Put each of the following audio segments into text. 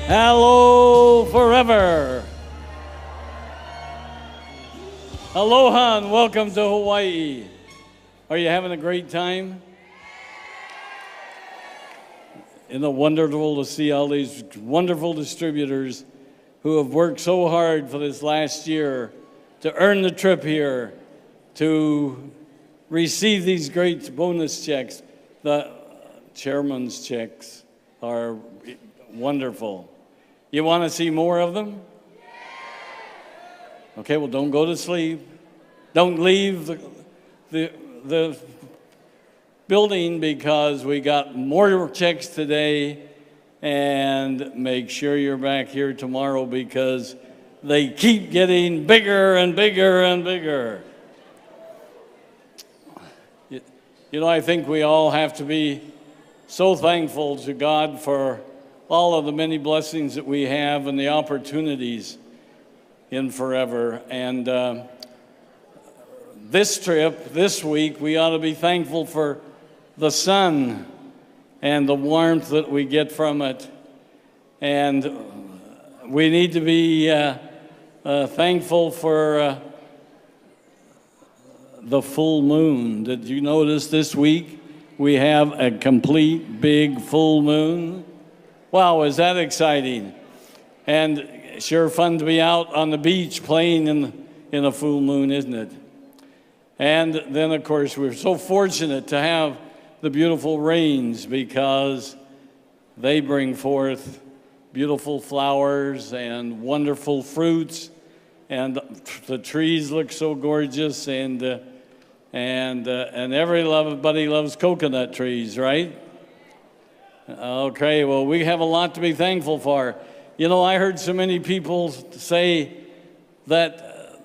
Hello forever. Aloha and welcome to Hawaii. Are you having a great time? Isn't it wonderful to see all these wonderful distributors who have worked so hard for this last year to earn the trip here, to receive these great bonus checks. The chairman's checks are wonderful. You want to see more of them? Okay, well, don't go to sleep. Don't leave the building because we got more checks today, and make sure you're back here tomorrow because they keep getting bigger and bigger and bigger. You know, I think we all have to be so thankful to God for all of the many blessings that we have and the opportunities in forever. And this trip, this week, we ought to be thankful for the sun and the warmth that we get from it. And we need to be thankful for the full moon. Did you notice this week we have a complete big full moon? Wow, is that exciting? And sure fun to be out on the beach playing in a full moon, isn't it? And then, of course, we're so fortunate to have the beautiful rains because they bring forth beautiful flowers and wonderful fruits, and the trees look so gorgeous, and everybody loves coconut trees, right? Okay, well, we have a lot to be thankful for. You know, I heard so many people say that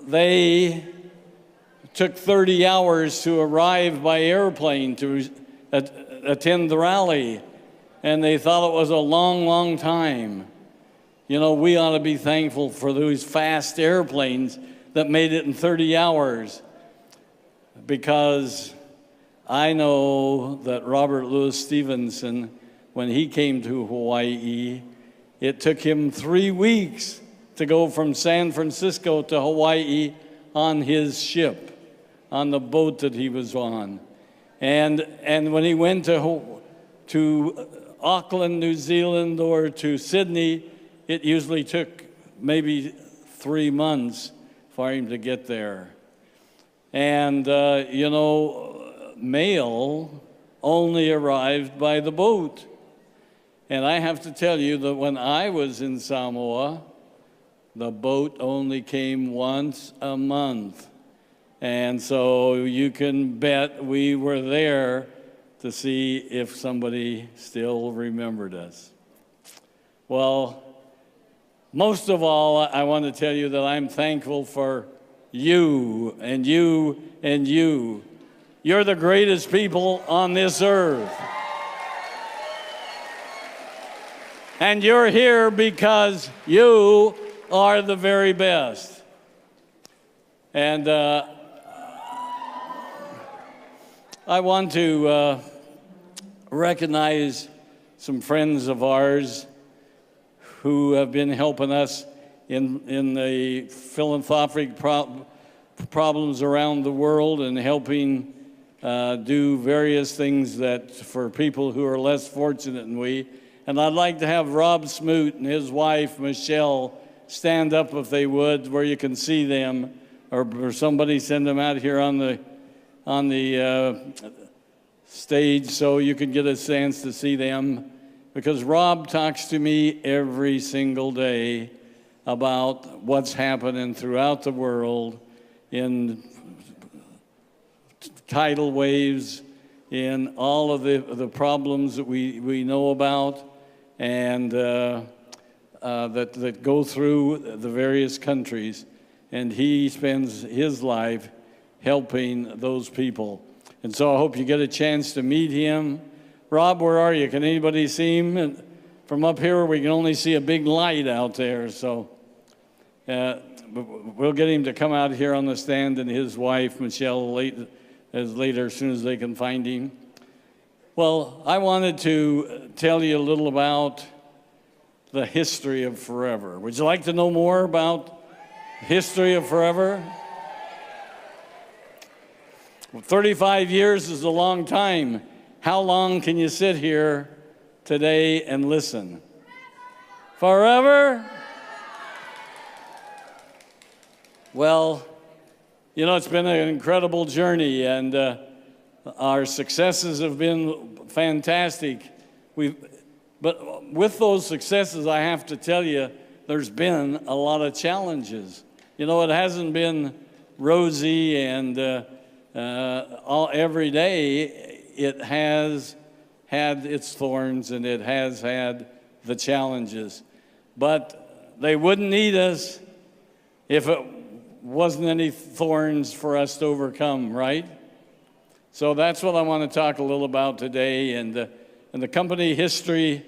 they took 30 hours to arrive by airplane to attend the rally, and they thought it was a long, long time. You know, we ought to be thankful for those fast airplanes that made it in 30 hours, because I know that Robert Louis Stevenson, when he came to Hawaii, it took him 3 weeks to go from San Francisco to Hawaii on his ship, on the boat that he was on. And when he went to Auckland, New Zealand, or to Sydney, it usually took maybe 3 months for him to get there. And, you know, mail only arrived by the boat. And I have to tell you that when I was in Samoa, the boat only came once a month. And so you can bet we were there to see if somebody still remembered us. Well, most of all, I want to tell you that I'm thankful for you and you and you. You're the greatest people on this earth. And you're here because you are the very best. And I want to recognize some friends of ours who have been helping us in the philanthropic problems around the world and helping do various things that for people who are less fortunate than we. And I'd like to have Rob Smoot and his wife, Michelle, stand up if they would, where you can see them, or somebody send them out here on the stage so you can get a chance to see them. Because Rob talks to me every single day about what's happening throughout the world in tidal waves, in all of the problems that we know about, and that go through the various countries. And he spends his life helping those people. And so I hope you get a chance to meet him. Rob, where are you? Can anybody see him? And from up here, we can only see a big light out there. So we'll get him to come out here on the stand, and his wife, Michelle, later as soon as they can find him. Well, I wanted to tell you a little about the history of forever. Would you like to know more about history of forever? Well, 35 years is a long time. How long can you sit here today and listen? Forever? Well, you know, it's been an incredible journey, and our successes have been fantastic. But with those successes, I have to tell you, there's been a lot of challenges. You know, it hasn't been rosy and every day. It has had its thorns and it has had the challenges. But they wouldn't need us if it wasn't any thorns for us to overcome, right? So that's what I want to talk a little about today. And the company history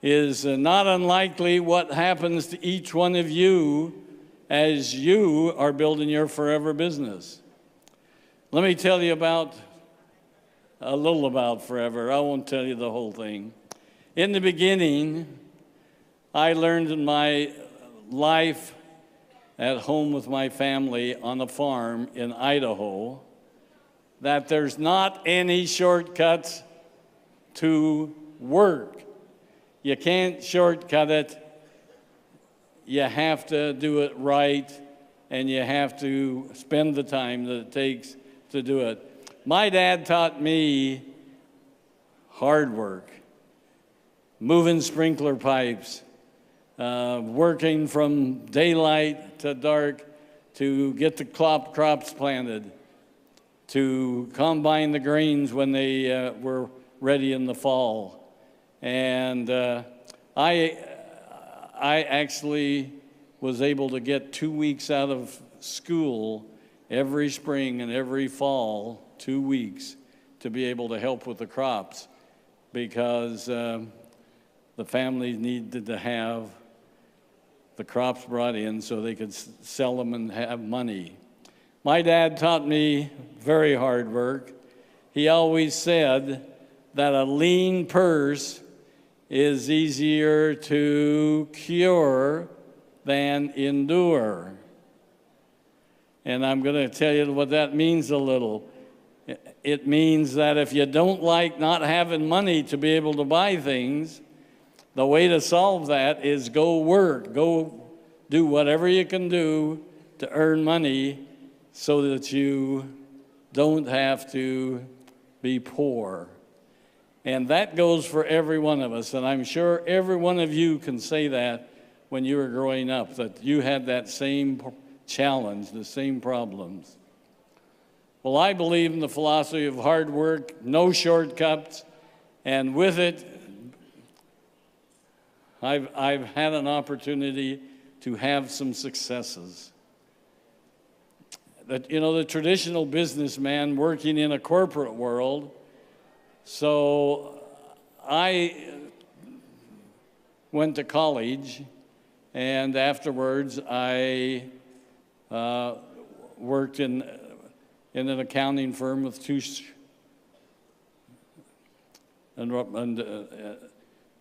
is not unlikely what happens to each one of you as you are building your forever business. Let me tell you a little about forever. I won't tell you the whole thing. In the beginning, I learned in my life at home with my family on a farm in Idaho that there's not any shortcuts to work. You can't shortcut it. You have to do it right, and you have to spend the time that it takes to do it. My dad taught me hard work, moving sprinkler pipes, working from daylight to dark to get the crops planted, to combine the grains when they were ready in the fall. And I actually was able to get 2 weeks out of school every spring and every fall, 2 weeks, to be able to help with the crops because the family needed to have the crops brought in so they could sell them and have money. My dad taught me very hard work. He always said that a lean purse is easier to cure than endure. And I'm going to tell you what that means a little. It means that if you don't like not having money to be able to buy things, the way to solve that is go work, go do whatever you can do to earn money so that you don't have to be poor. And that goes for every one of us. And I'm sure every one of you can say that when you were growing up, that you had that same challenge, the same problems. Well, I believe in the philosophy of hard work, no shortcuts, and with it, I've had an opportunity to have some successes. That, you know, the traditional businessman working in a corporate world. So I went to college, and afterwards I worked in an accounting firm with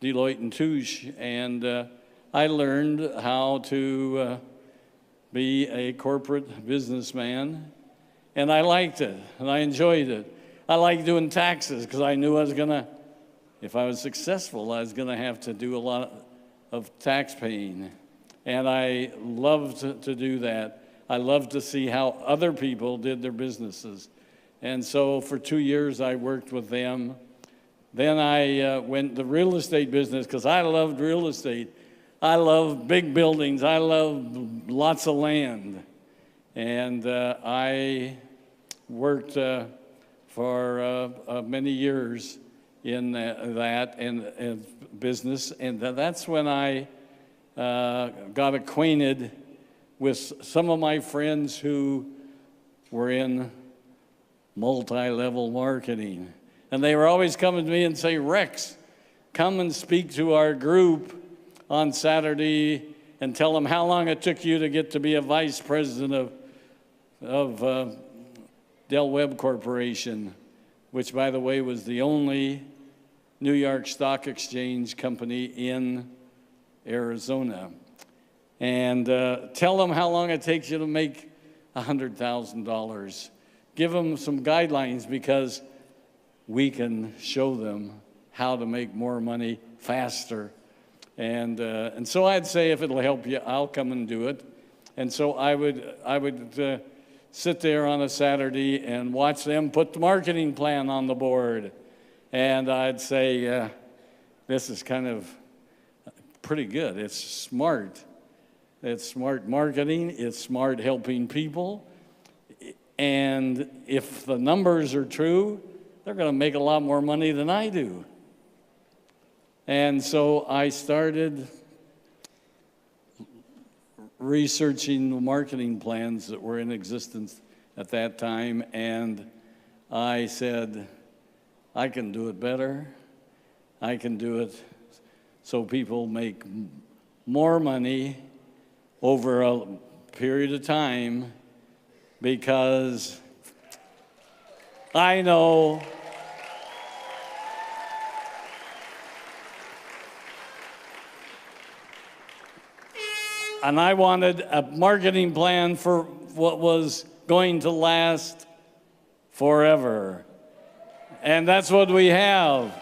Deloitte and Touche, and I learned how to be a corporate businessman, and I liked it, and I enjoyed it. I liked doing taxes because I knew I was gonna, if I was successful, I was gonna have to do a lot of tax paying, and I loved to do that. I loved to see how other people did their businesses, and so for 2 years I worked with them. Then I went to real estate business because I loved real estate. I love big buildings. I love lots of land. And I worked for many years in that and business. And that's when I got acquainted with some of my friends who were in multi-level marketing. And they were always coming to me and say, Rex, come and speak to our group on Saturday and tell them how long it took you to get to be a vice president of Del Webb Corporation, which, by the way, was the only New York Stock Exchange company in Arizona. And tell them how long it takes you to make $100,000. Give them some guidelines, because we can show them how to make more money faster. And so I'd say, if it'll help you, I'll come and do it. And so I would sit there on a Saturday and watch them put the marketing plan on the board. And I'd say, this is kind of pretty good. It's smart. It's smart marketing. It's smart helping people. And if the numbers are true, they're going to make a lot more money than I do. And so I started researching the marketing plans that were in existence at that time, and I said, I can do it better. I can do it so people make more money over a period of time, because I know and I wanted a marketing plan for what was going to last forever. And that's what we have.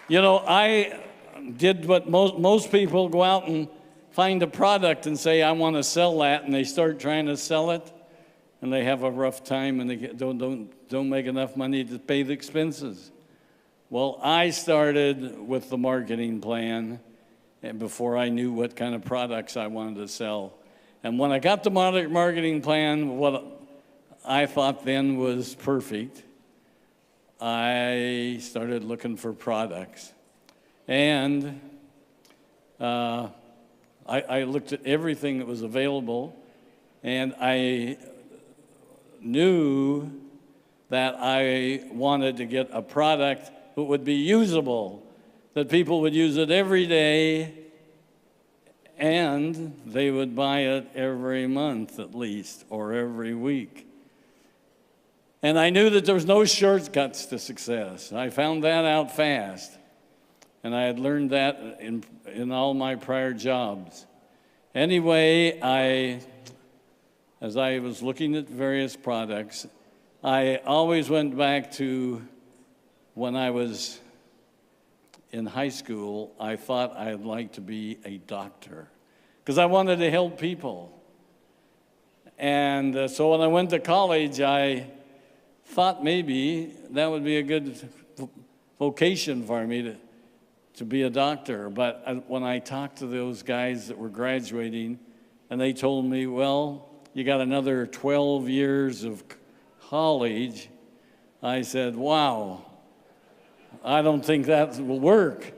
You know, I did what most people go out and find a product and say, I want to sell that, and they start trying to sell it, and they have a rough time, and they don't make enough money to pay the expenses. Well, I started with the marketing plan, and before I knew what kind of products I wanted to sell. And when I got the marketing plan, what I thought then was perfect, I started looking for products. And I looked at everything that was available, and I knew that I wanted to get a product that would be usable, that people would use it every day, and they would buy it every month at least, or every week. And I knew that there was no shortcuts to success. I found that out fast. And I had learned that in all my prior jobs. Anyway, as I was looking at various products, I always went back to when I was in high school. I thought I'd like to be a doctor because I wanted to help people. And so when I went to college, I thought maybe that would be a good vocation for me to be a doctor. But when I talked to those guys that were graduating, and they told me, well, you got another 12 years of college, I said, wow, I don't think that will work.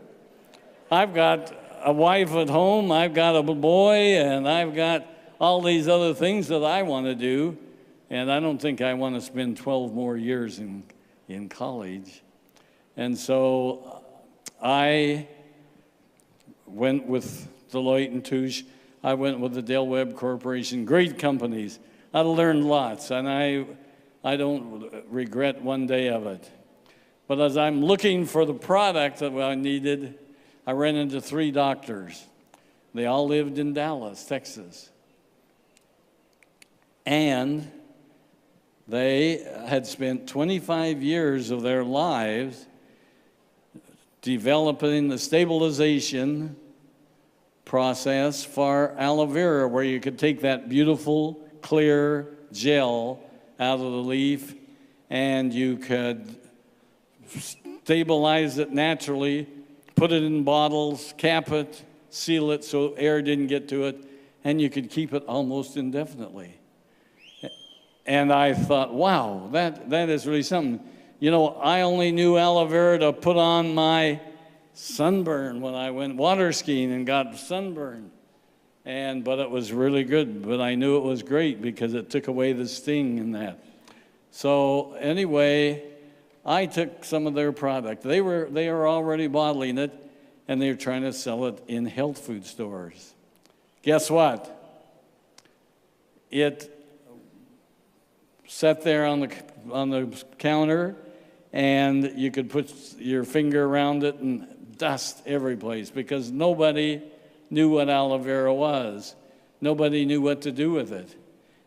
I've got a wife at home, I've got a boy, and I've got all these other things that I want to do, and I don't think I want to spend 12 more years in college. And so I went with Deloitte & Touche. I went with the Del Webb Corporation, great companies. I learned lots, and I don't regret one day of it. But as I'm looking for the product that I needed, I ran into 3 doctors. They all lived in Dallas, Texas. And they had spent 25 years of their lives developing the stabilization process for aloe vera, where you could take that beautiful, clear gel out of the leaf and you could stabilize it naturally, put it in bottles, cap it, seal it so air didn't get to it, and you could keep it almost indefinitely. And I thought, wow, that is really something. You know, I only knew aloe vera to put on my sunburn when I went water skiing and got sunburned. But it was really good, but I knew it was great because it took away the sting in that. So anyway, I took some of their product. They were already bottling it, and they were trying to sell it in health food stores. Guess what? It sat there on the counter, and you could put your finger around it and dust every place because nobody knew what aloe vera was. Nobody knew what to do with it,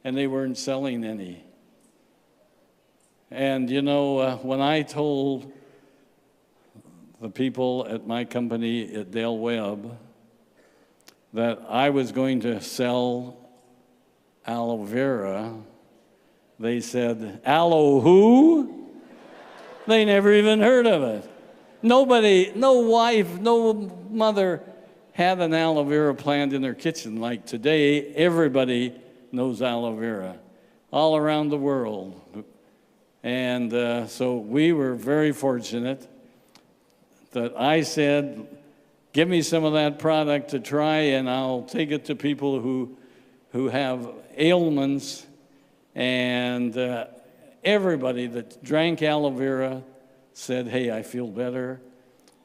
and they weren't selling any. And you know, when I told the people at my company at Dale Webb that I was going to sell aloe vera, they said, "Aloe who?" They never even heard of it. Nobody, no wife, no mother had an aloe vera plant in their kitchen. Like today, everybody knows aloe vera all around the world. And so we were very fortunate that I said, give me some of that product to try and I'll take it to people who have ailments. And everybody that drank aloe vera said, hey, I feel better.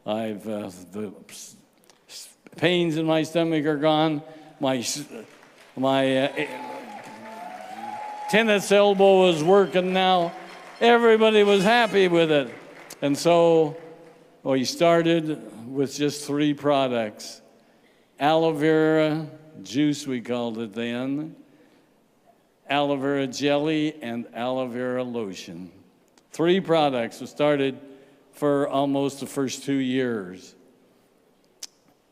The pains in my stomach are gone. My tennis elbow is working now. Everybody was happy with it. And so we started with just 3 products. Aloe vera juice, we called it then, aloe vera jelly, and aloe vera lotion. 3 products. We started for almost the first 2 years.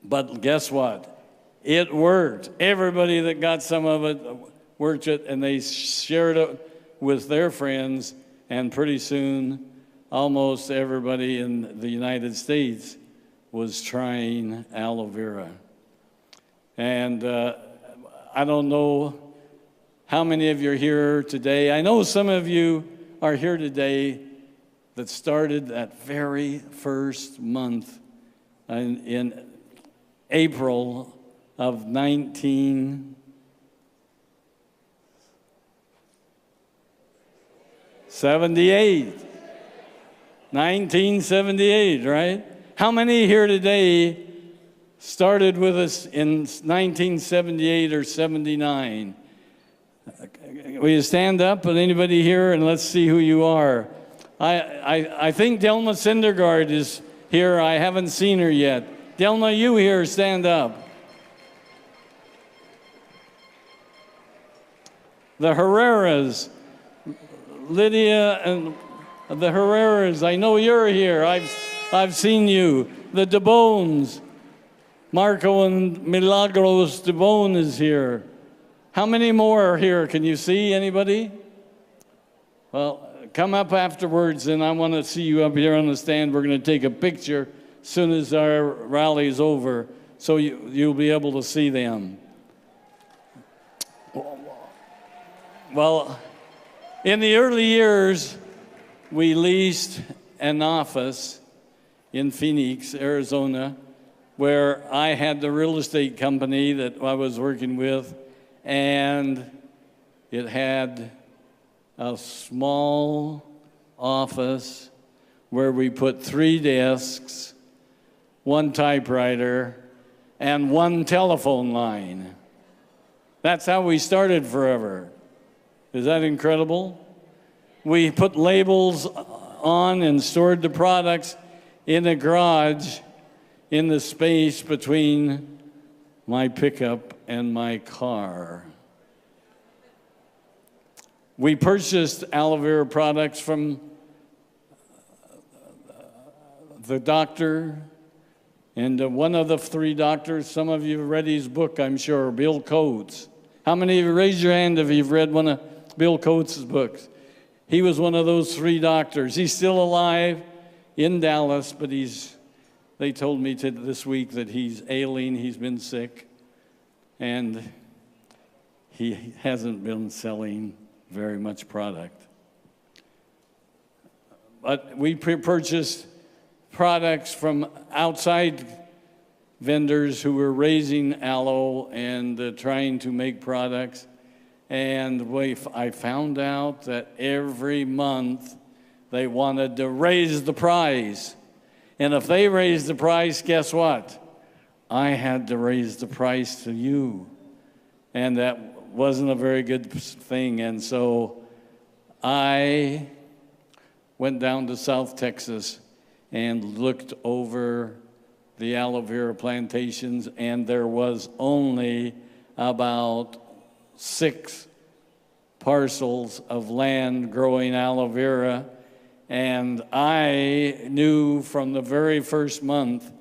But guess what? It worked. Everybody that got some of it worked it, and they shared it with their friends, and pretty soon, almost everybody in the United States was trying aloe vera. And I don't know how many of you are here today. I know some of you are here today that started that very first month in April of 1978, right? How many here today started with us in 1978 or 79? Will you stand up, and anybody here, and let's see who you are. I think Delma Syndergaard is here. I haven't seen her yet. Delma, you here, stand up. The Herreras, Lydia and the Herreras, I know you're here. I've seen you. The DeBones, Marco and Milagros DeBone is here. How many more are here? Can you see anybody? Well, come up afterwards, and I want to see you up here on the stand. We're going to take a picture as soon as our rally is over, so you'll be able to see them. Well, in the early years, we leased an office in Phoenix, Arizona, where I had the real estate company that I was working with, and it had a small office where we put 3 desks, 1 typewriter, and 1 telephone line. That's how we started forever. Is that incredible? We put labels on and stored the products in a garage in the space between my pickup and my car. We purchased aloe vera products from the doctor, and one of the 3 doctors, some of you have read his book, I'm sure, Bill Coates. How many of you, raise your hand if you've read one of Bill Coates' books? He was one of those 3 doctors. He's still alive in Dallas, but they told me this week that he's ailing, he's been sick, and he hasn't been selling very much product. But we purchased products from outside vendors who were raising aloe and trying to make products. And I found out that every month they wanted to raise the price. And if they raised the price, guess what? I had to raise the price to you. And that wasn't a very good thing. And so I went down to South Texas and looked over the aloe vera plantations, and there was only about 6 parcels of land growing aloe vera. And I knew from the very first month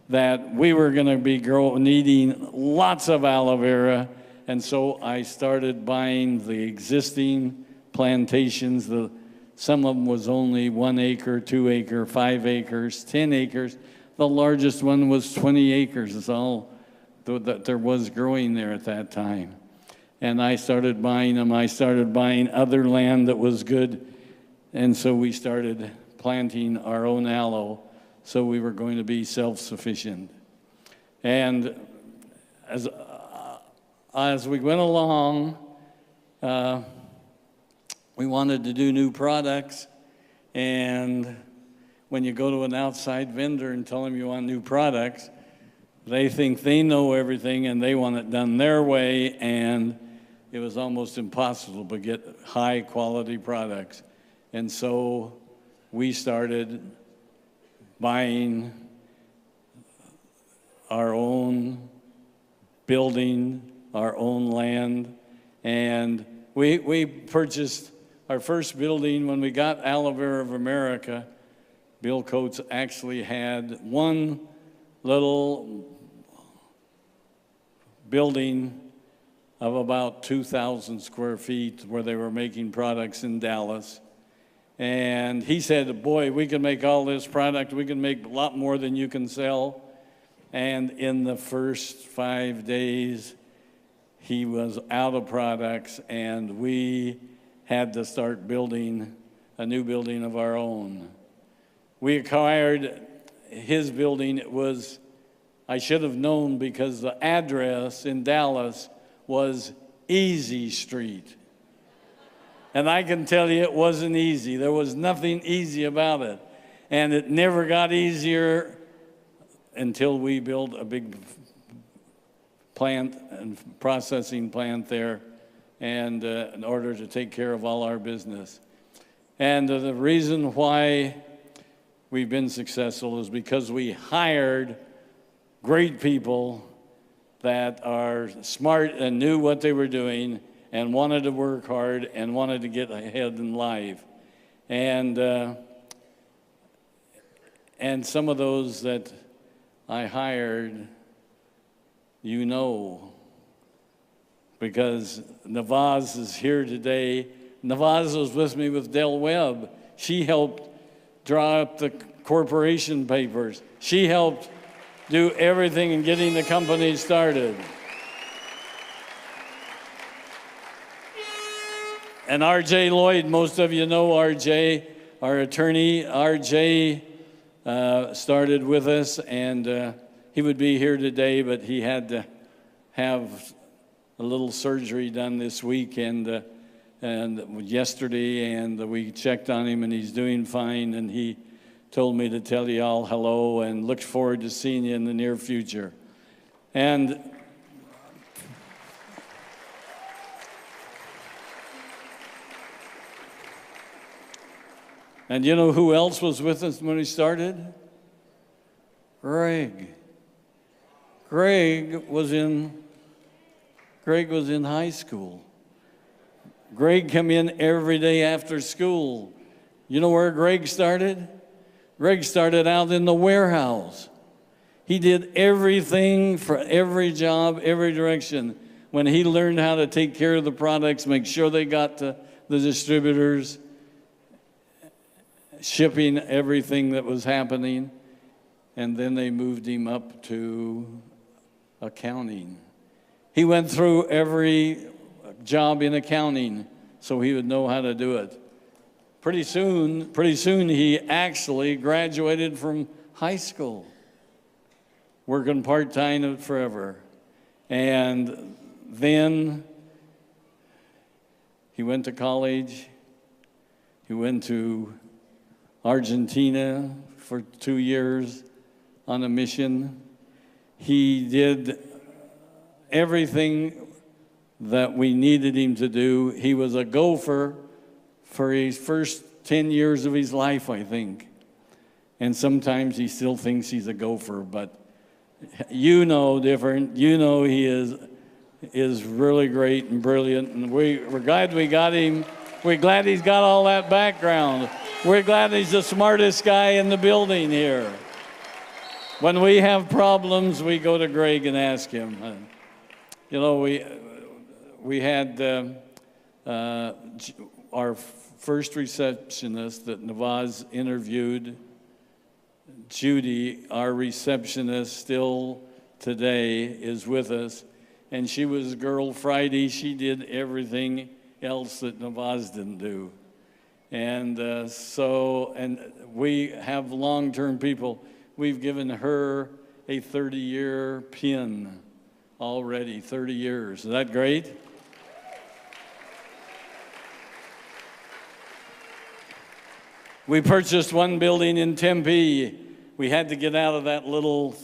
that we were going to be needing lots of aloe vera. And so I started buying the existing plantations. Some of them was only 1 acre, 2 acre, 5 acres, 10 acres. The largest one was 20 acres. Is all that there was growing there at that time. And I started buying them. I started buying other land that was good. And so we started planting our own aloe, so we were going to be self-sufficient. And as we went along, we wanted to do new products. And when you go to an outside vendor and tell them you want new products, they think they know everything and they want it done their way, and it was almost impossible to get high quality products. And so we started buying our own building, our own land, and we purchased our first building when we got Aloe Vera of America. Bill Coates actually had one little building of about 2,000 square feet where they were making products in Dallas. And he said, boy, we can make all this product. We can make a lot more than you can sell. And in the first 5 days, he was out of products, and we had to start building a new building of our own. We acquired his building. It was, I should have known, because the address in Dallas was Easy Street. And I can tell you it wasn't easy. There was nothing easy about it. And it never got easier until we built a big plant and processing plant there, and in order to take care of all our business. And the reason why we've been successful is because we hired great people that are smart and knew what they were doing and wanted to work hard and wanted to get ahead in life. And some of those that I hired, you know, because Navaz is here today. Navaz was with me with Del Webb. She helped draw up the corporation papers. She helped do everything in getting the company started. And R.J. Lloyd, most of you know R.J., our attorney. R.J. started with us, and he would be here today, but he had to have a little surgery done this week and yesterday, and we checked on him, and he's doing fine, and he told me to tell you all hello and look forward to seeing you in the near future. And you know who else was with us when we started? Greg. Greg was in high school. Greg came in every day after school. You know where Greg started? Greg started out in the warehouse. He did everything for every job, every direction. When he learned how to take care of the products, make sure they got to the distributors, shipping everything that was happening, and then they moved him up to accounting. He went through every job in accounting so he would know how to do it. Pretty soon he actually graduated from high school, working part-time forever. And then he went to college. He went to Argentina for 2 years on a mission. He did everything that we needed him to do. He was a gopher for his first 10 years of his life, I think. And sometimes he still thinks he's a gopher, but You know different. You know he is really great and brilliant, and we're glad we got him. We're glad he's got all that background. We're glad he's the smartest guy in the building here. When we have problems, we go to Greg and ask him. You know, we had our first receptionist that Navaz interviewed, Judy, our receptionist still today is with us, and she was Girl Friday. She did everything else that Navaz didn't do. And and we have long-term people. We've given her a 30-year pin already, 30 years. Is that great? We purchased one building in Tempe. We had to get out of that little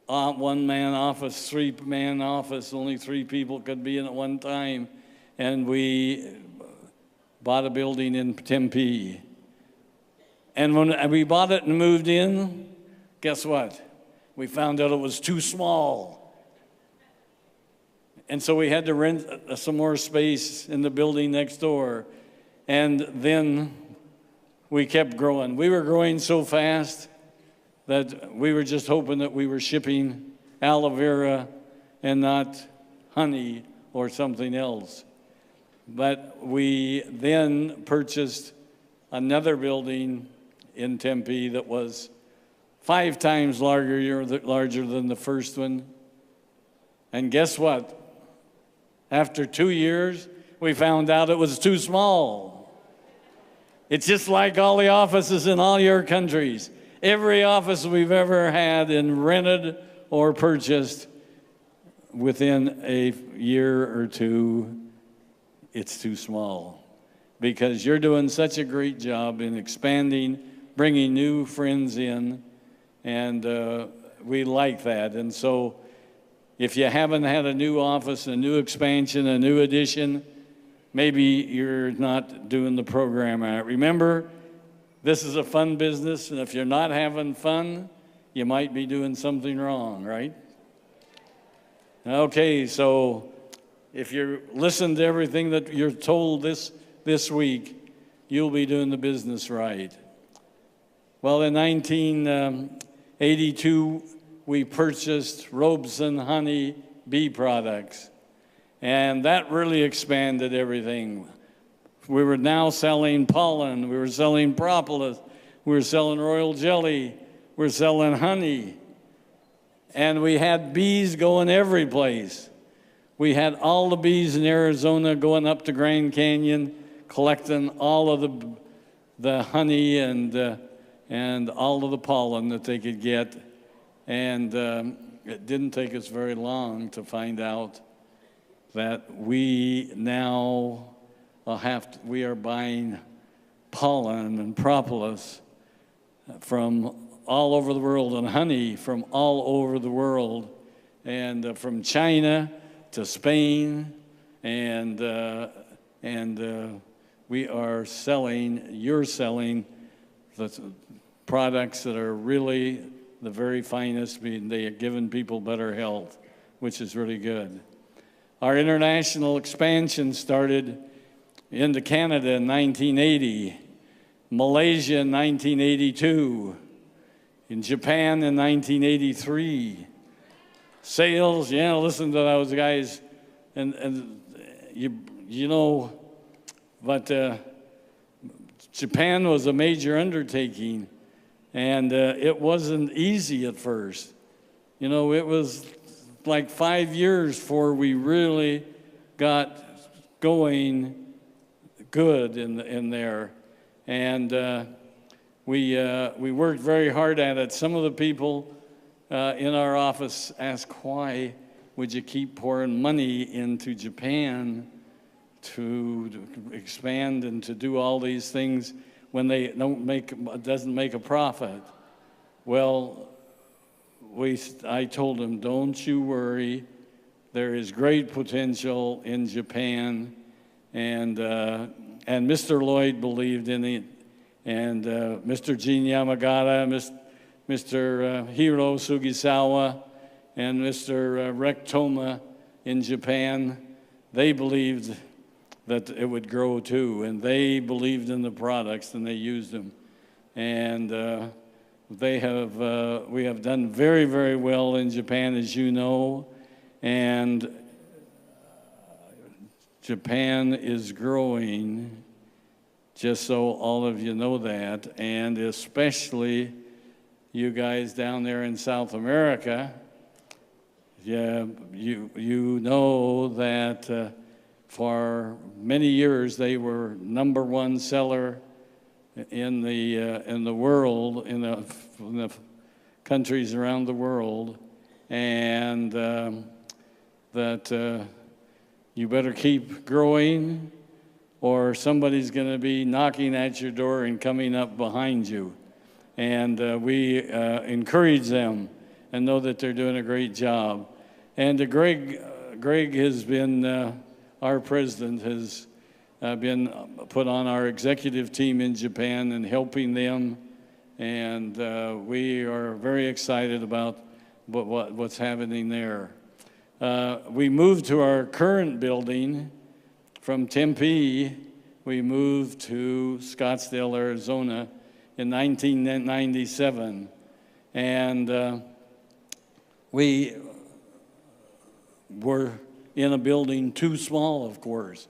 one-man office, three-man office. Only 3 people could be in at one time. And we bought a building in Tempe. And when we bought it and moved in, guess what? We found out it was too small. And so we had to rent some more space in the building next door. And then we kept growing. We were growing so fast that we were just hoping that we were shipping aloe vera and not honey or something else. But we then purchased another building in Tempe that was 5 times larger than the first one. And guess what? After 2 years, we found out it was too small. It's just like all the offices in all your countries. Every office we've ever had and rented or purchased, within a year or two, it's too small. Because you're doing such a great job in expanding, bringing new friends in, and we like that. And so if you haven't had a new office, a new expansion, a new addition, maybe you're not doing the program right. Remember, this is a fun business, and if you're not having fun, you might be doing something wrong, right? Okay, so if you listen to everything that you're told this week, you'll be doing the business right. Well, in 1982, we purchased Robeson Honey Bee Products, and that really expanded everything. We were now selling pollen, we were selling propolis, we were selling royal jelly, we were selling honey, and we had bees going every place. We had all the bees in Arizona going up to Grand Canyon, collecting all of the honey and all of the pollen that they could get. And it didn't take us very long to find out that we now we are buying pollen and propolis from all over the world, and honey from all over the world, and from China to Spain, and you're selling the products that are really the very finest. They are giving people better health, which is really good. Our international expansion started into Canada in 1980, Malaysia in 1982, in Japan in 1983. Sales, yeah, listen to those guys, and you know, but Japan was a major undertaking, and it wasn't easy at first. You know, it was like 5 years before we really got going good in there, and we worked very hard at it. Some of the people in our office ask, why would you keep pouring money into Japan to expand and to do all these things when they doesn't make a profit? Well, I told them, don't you worry. There is great potential in Japan, and Mr. Lloyd believed in it, and Mr. Gene Yamagata, Mr. Hiro Sugisawa and Mr. Rektoma in Japan, they believed that it would grow too, and they believed in the products and they used them. And we have done very, very well in Japan, as you know, and Japan is growing, just so all of you know that, and especially you guys down there in South America. Yeah, you know that for many years they were #1 seller in the world, in the countries around the world, and that you better keep growing, or somebody's going to be knocking at your door and coming up behind you. And we encourage them and know that they're doing a great job. And Greg has been, our president has been put on our executive team in Japan and helping them. And we are very excited about what's happening there. We moved to our current building from Tempe. We moved to Scottsdale, Arizona in 1997. And we were in a building too small, of course.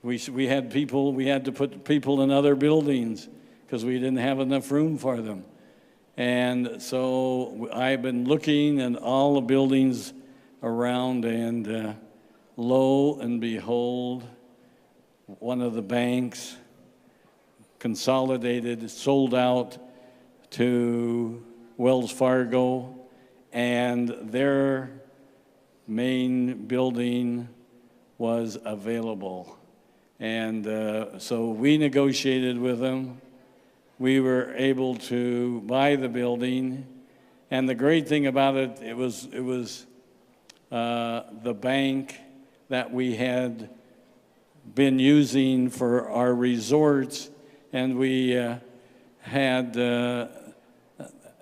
We had to put people in other buildings because we didn't have enough room for them. And so I've been looking at all the buildings around, and lo and behold, one of the banks consolidated, sold out to Wells Fargo, and their main building was available. And so we negotiated with them. We were able to buy the building. And the great thing about it, it was the bank that we had been using for our resorts, and we had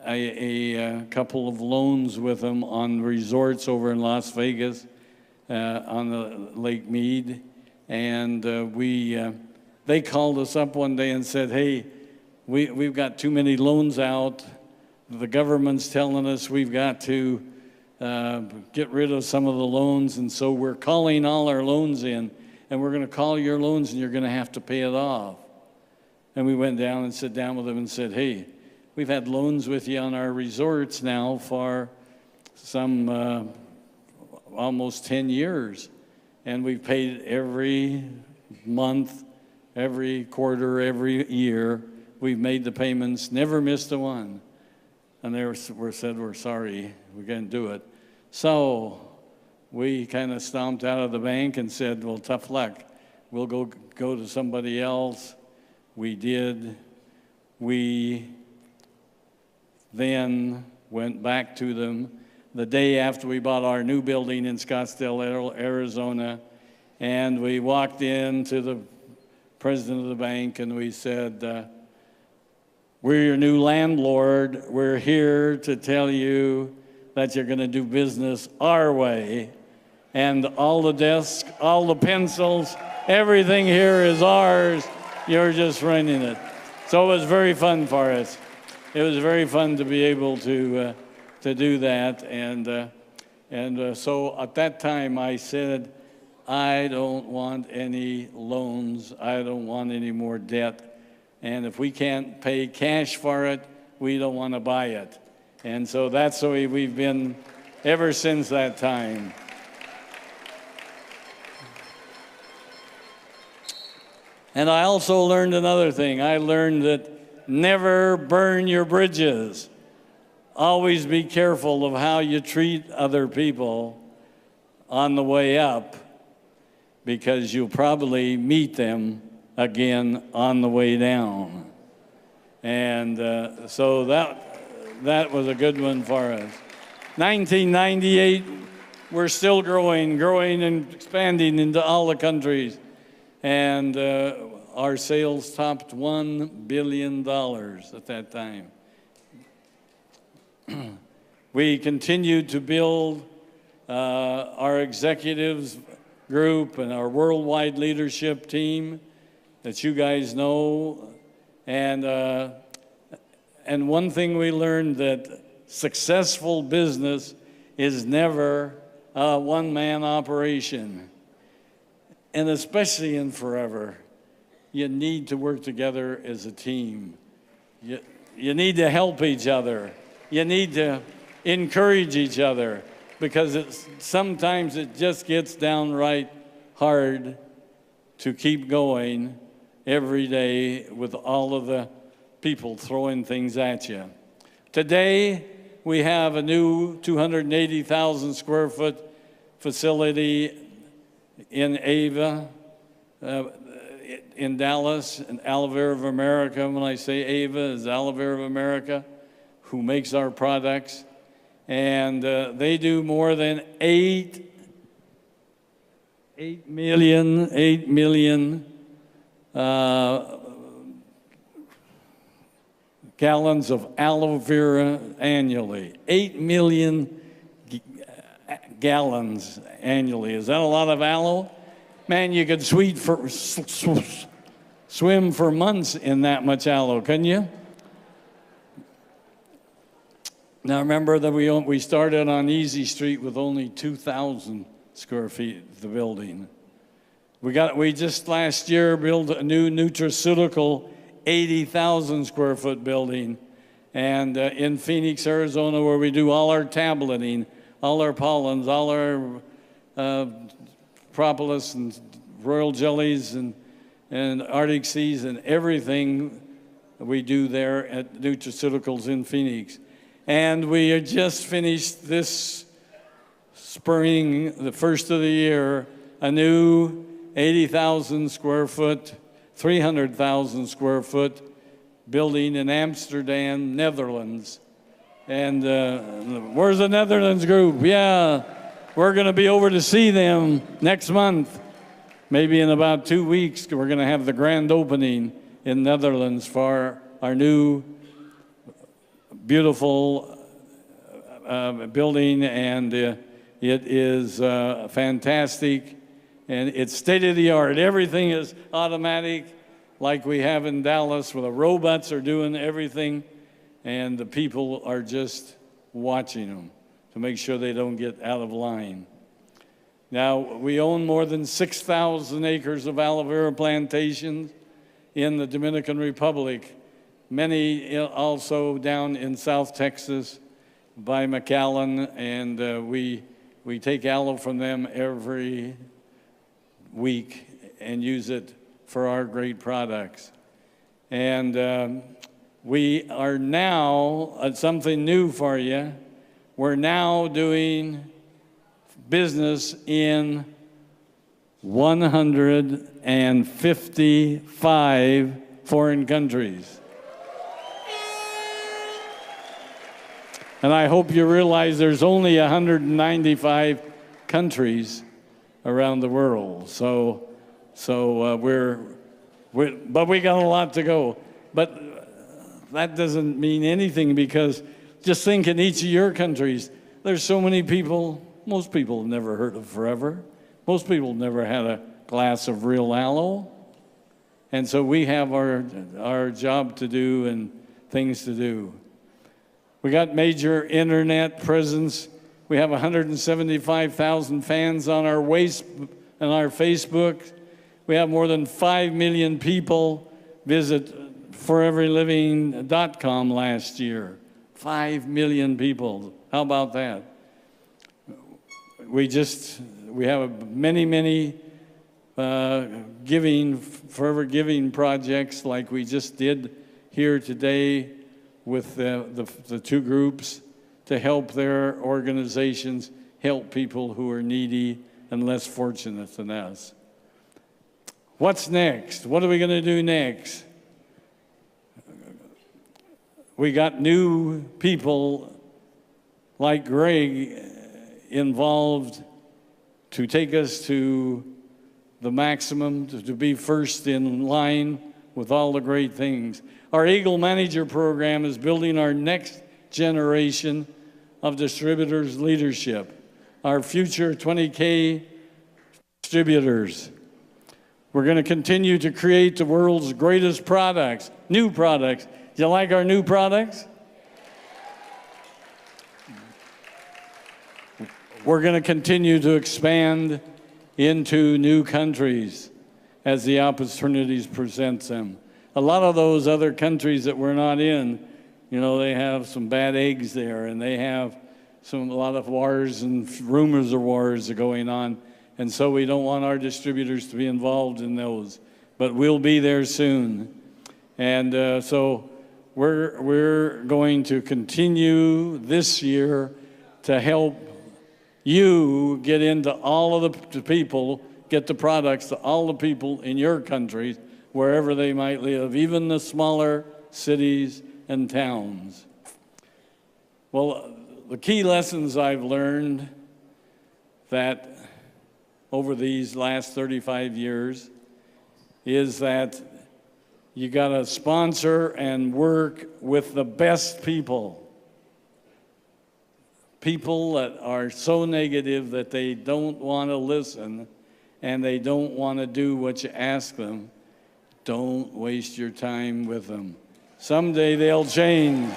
a couple of loans with them on resorts over in Las Vegas on the Lake Mead. And they called us up one day and said, hey, we've got too many loans out. The government's telling us we've got to get rid of some of the loans, and so we're calling all our loans in, and we're going to call your loans, and you're going to have to pay it off. And we went down and sat down with them and said, hey, we've had loans with you on our resorts now for some almost 10 years. And we've paid every month, every quarter, every year. We've made the payments, never missed a one. And they said, we're sorry, we can't do it. So we kind of stomped out of the bank and said, well, tough luck. We'll go to somebody else. We did. We then went back to them the day after we bought our new building in Scottsdale, Arizona, and we walked into the president of the bank and we said, we're your new landlord. We're here to tell you that you're going to do business our way, and all the desks, all the pencils, everything here is ours. You're just running it. So it was very fun for us. It was very fun to be able to do that, and so at that time I said, I don't want any loans. I don't want any more debt, and if we can't pay cash for it, we don't want to buy it. And so that's the way we've been ever since that time. And I also learned another thing. I learned that never burn your bridges. Always be careful of how you treat other people on the way up, because you'll probably meet them again on the way down. And so that was a good one for us. 1998, we're still growing and expanding into all the countries. And our sales topped $1 billion at that time. We continue to build our executives group and our worldwide leadership team that you guys know. And one thing we learned, that successful business is never a one-man operation. And especially in forever, you need to work together as a team. You need to help each other. You need to encourage each other, because sometimes it just gets downright hard to keep going every day with all of the people throwing things at you. Today, we have a new 280,000 square foot facility in Ava, in Dallas, and Aloe Vera of America. When I say Ava, is Aloe Vera of America, who makes our products. And they do more than 8 million gallons of aloe vera annually. 8 million gallons annually. Is that a lot of aloe? Man, you could swim for months in that much aloe, couldn't you? Now remember that we started on Easy Street with only 2,000 square feet of the building. We just last year built a new nutraceutical 80,000 square foot building, and in Phoenix, Arizona, where we do all our tableting, all our pollens, all our propolis and royal jellies and Arctic seas and everything we do there at Nutraceuticals in Phoenix. And we just finished this spring, the first of the year, a new 80,000 square foot, 300,000 square foot building in Amsterdam, Netherlands. And where's the Netherlands group? Yeah, we're going to be over to see them next month. Maybe in about 2 weeks, we're going to have the grand opening in Netherlands for our new beautiful building, and it is fantastic, and it's state-of-the-art. Everything is automatic, like we have in Dallas, where the robots are doing everything, and the people are just watching them to make sure they don't get out of line. Now, we own more than 6,000 acres of aloe vera plantations in the Dominican Republic, many also down in South Texas by McAllen, and we take aloe from them every week and use it for our great products. And we are now, something new for you, we're now doing business in 155 foreign countries. And I hope you realize there's only 195 countries around the world. So but we got a lot to go. But that doesn't mean anything, because just think, in each of your countries, there's so many people. Most people have never heard of Forever. Most people have never had a glass of real aloe. And so we have our job to do and things to do. We got major internet presence. We have 175,000 fans on our Facebook. We have more than 5 million people visit foreverliving.com last year. 5 million people. How about that? We have many forever giving projects, like we just did here today with the two groups, to help their organizations help people who are needy and less fortunate than us. What's next? What are we going to do next? We got new people like Greg involved to take us to the maximum, to be first in line with all the great things. Our Eagle Manager program is building our next generation of distributors leadership, our future 20K distributors. We're going to continue to create the world's greatest products, new products. Do you like our new products? We're going to continue to expand into new countries as the opportunities present them. A lot of those other countries that we're not in, you know, they have some bad eggs there, and they have a lot of wars and rumors of wars are going on, and so we don't want our distributors to be involved in those. But we'll be there soon, and so we're going to continue this year to help you get into all of the people, get the products to all the people in your countries, wherever they might live, even the smaller cities and towns. Well, the key lessons I've learned that over these last 35 years is that you got to sponsor and work with the best people. People that are so negative that they don't want to listen and they don't want to do what you ask them. Don't waste your time with them. Someday they'll change.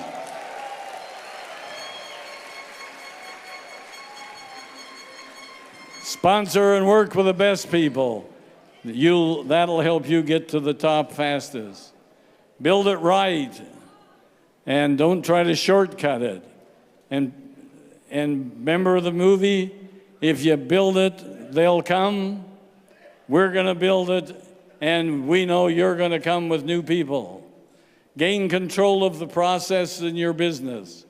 Sponsor and work with the best people. That'll help you get to the top fastest. Build it right, and don't try to shortcut it. And remember the movie, if you build it, they'll come. We're going to build it, and we know you're going to come with new people. Gain control of the process in your business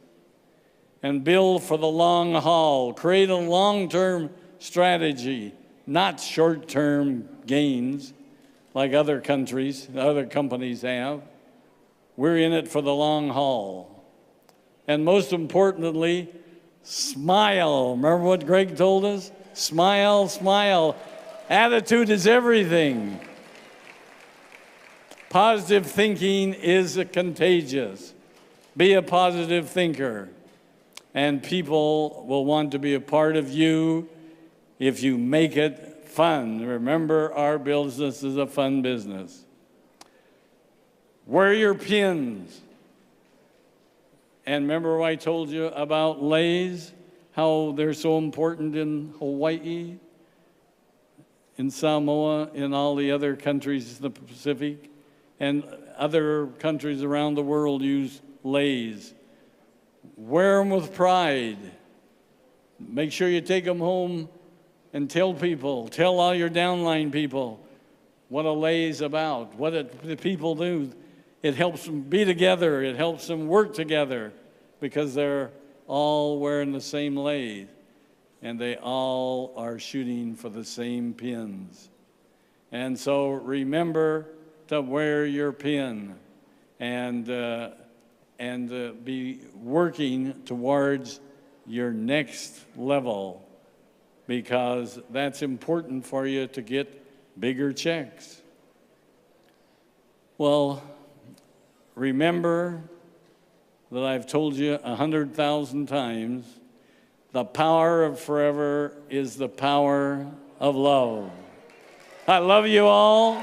and build for the long haul. Create a long-term strategy, not short-term gains like other countries, other companies have. We're in it for the long haul. And most importantly, smile. Remember what Greg told us? Smile, smile. Attitude is everything. Positive thinking is contagious. Be a positive thinker, and people will want to be a part of you if you make it fun. Remember, our business is a fun business. Wear your pins. And remember I told you about Lays, how they're so important in Hawaii, in Samoa, in all the other countries in the Pacific, and other countries around the world use Lays. Wear them with pride. Make sure you take them home and tell people, tell all your downline people what a Lay's about, what the people do. It helps them be together. It helps them work together because they're all wearing the same Lays and they all are shooting for the same pins. And so remember to wear your pin and be working towards your next level, because that's important for you to get bigger checks. Well, remember that I've told you 100,000 times, the power of forever is the power of love. I love you all.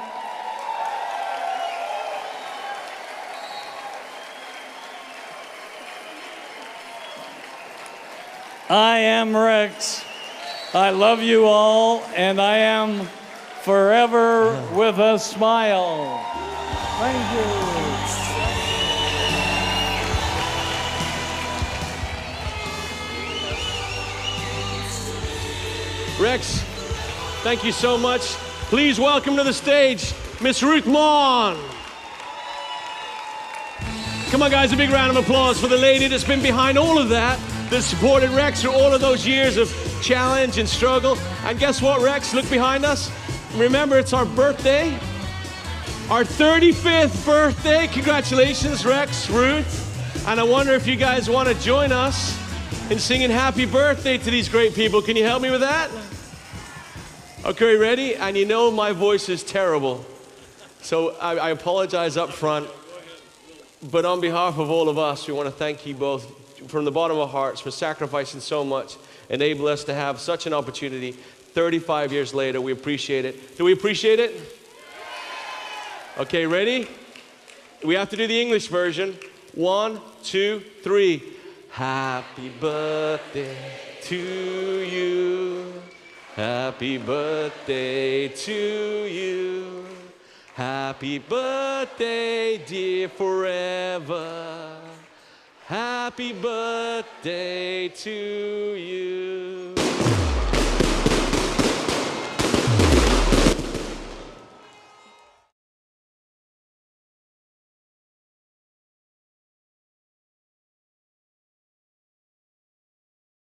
I am Rex. I love you all, and I am forever with a smile. Thank you. Rex, thank you so much. Please welcome to the stage, Miss Ruth Maughan. Come on, guys, a big round of applause for the lady that's been behind all of that supported Rex through all of those years of challenge and struggle. And guess what, Rex? Look behind us. Remember, it's our birthday, our 35th birthday. Congratulations, Rex, Ruth. And I wonder if you guys want to join us in singing happy birthday to these great people. Can you help me with that? Okay, ready? And you know my voice is terrible, so I apologize up front. But on behalf of all of us, we want to thank you both from the bottom of our hearts for sacrificing so much, enable us to have such an opportunity. 35 years later, we appreciate it. Do we appreciate it? Okay, ready? We have to do the English version. 1, 2, 3. Happy birthday to you. Happy birthday to you. Happy birthday, dear forever. Happy birthday to you.